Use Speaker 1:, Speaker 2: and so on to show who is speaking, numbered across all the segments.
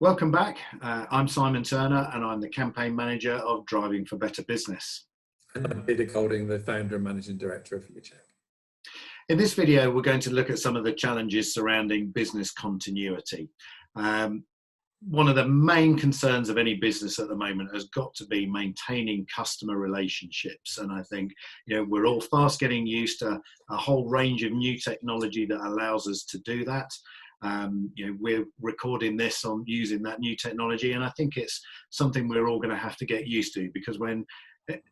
Speaker 1: Welcome back. I'm Simon Turner and I'm the campaign manager of Driving for Better Business.
Speaker 2: And I'm Peter Golding, the founder and managing director of FleetCheck.
Speaker 1: In this video, we're going to look at some of the challenges surrounding business continuity. One of the main concerns of any business at the moment has got to be maintaining customer relationships. And I think, we're all fast getting used to a whole range of new technology that allows us to do that. We're recording this on using that new technology, and I think it's something we're all going to have to get used to, because when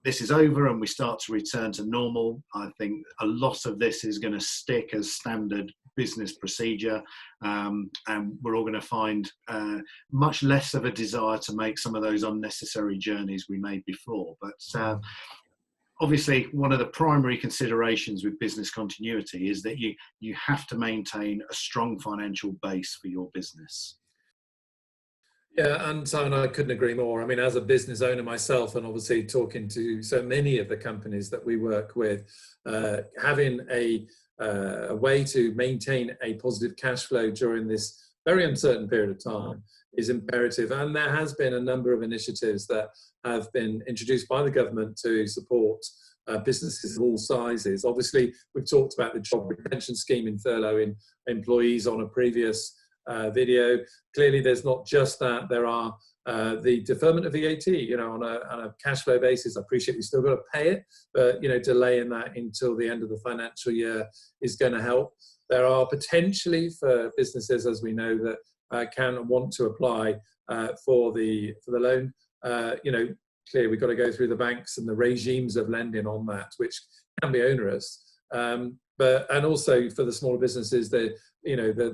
Speaker 1: this is over and we start to return to normal, I think a lot of this is going to stick as standard business procedure, and we're all going to find much less of a desire to make some of those unnecessary journeys we made before. But obviously, one of the primary considerations with business continuity is that you have to maintain a strong financial base for your business.
Speaker 2: Yeah, and Simon, I couldn't agree more. I mean, as a business owner myself, and obviously talking to so many of the companies that we work with, having a way to maintain a positive cash flow during this very uncertain period of time is imperative. And there has been a number of initiatives that have been introduced by the government to support businesses of all sizes. Obviously, we've talked about the job retention scheme in furloughing employees on a previous video. Clearly, there's not just that. There are the deferment of VAT, on a cash flow basis. I appreciate you still got to pay it, but delaying that until the end of the financial year is going to help. There are potentially for businesses, as we know, that can and want to apply for the loan. Clearly we've got to go through the banks and the regimes of lending on that, which can be onerous. And also for the smaller businesses, the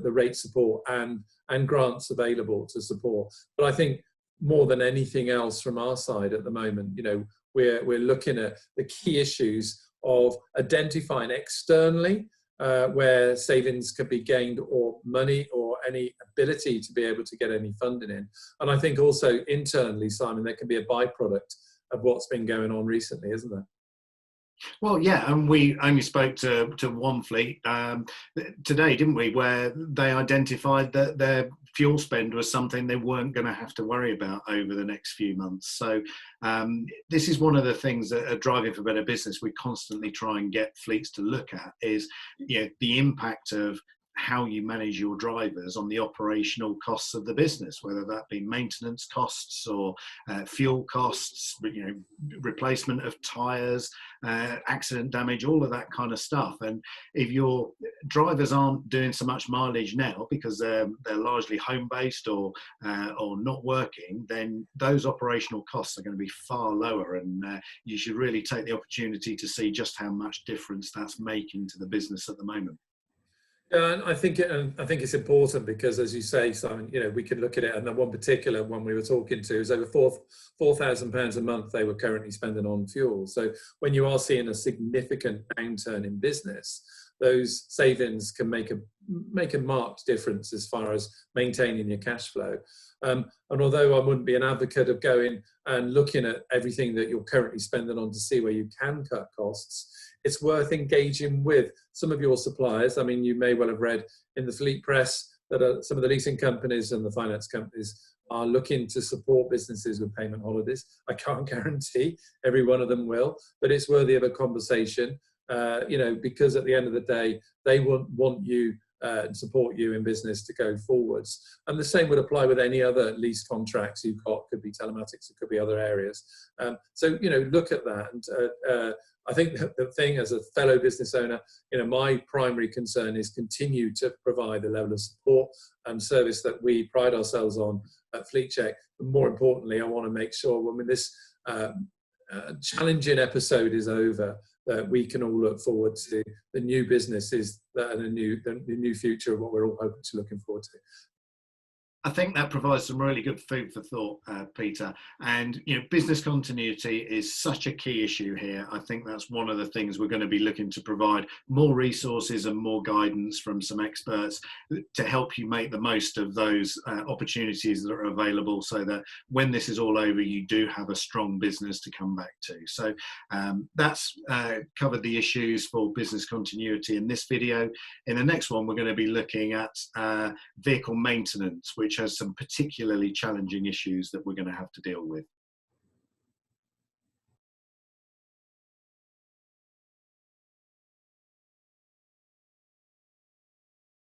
Speaker 2: rate support and grants available to support. But I think more than anything else from our side at the moment, we're looking at the key issues of identifying externally where savings could be gained, or money, or any ability to be able to get any funding in. And I think also internally, Simon, there can be a byproduct of what's been going on recently, isn't there?
Speaker 1: Well, yeah, and we only spoke to one fleet today, didn't we, where they identified that their fuel spend was something they weren't going to have to worry about over the next few months. So this is one of the things that are Driving for Better Business we constantly try and get fleets to look at, is the impact of how you manage your drivers on the operational costs of the business, whether that be maintenance costs or fuel costs, replacement of tyres, accident damage, all of that kind of stuff. And if your drivers aren't doing so much mileage now because they're largely home-based or not working, then those operational costs are going to be far lower, and you should really take the opportunity to see just how much difference that's making to the business at the moment.
Speaker 2: Yeah, and I think it's important because, as you say, Simon, we could look at it, and the one particular one we were talking to is over £4,000 a month they were currently spending on fuel. So when you are seeing a significant downturn in business, those savings can make a marked difference as far as maintaining your cash flow. And although I wouldn't be an advocate of going and looking at everything that you're currently spending on to see where you can cut costs, it's worth engaging with some of your suppliers. I mean, you may well have read in the fleet press that some of the leasing companies and the finance companies are looking to support businesses with payment holidays. I can't guarantee every one of them will, but it's worthy of a conversation, because at the end of the day, they want you and support you in business to go forwards. And the same would apply with any other lease contracts you've got. Could be telematics, it could be other areas. So look at that. And I think the thing, as a fellow business owner, my primary concern is continue to provide the level of support and service that we pride ourselves on at FleetCheck. But more importantly, I want to make sure when this challenging episode is over, that we can all look forward to the new businesses and the new future of what we're all hoping to looking forward to.
Speaker 1: I think that provides some really good food for thought, Peter. And business continuity is such a key issue here. I think that's one of the things we're going to be looking to provide more resources and more guidance from some experts to help you make the most of those opportunities that are available, so that when this is all over, you do have a strong business to come back to. So that's covered the issues for business continuity in this video. In the next one, we're going to be looking at vehicle maintenance, which which has some particularly challenging issues that we're going to have to deal with.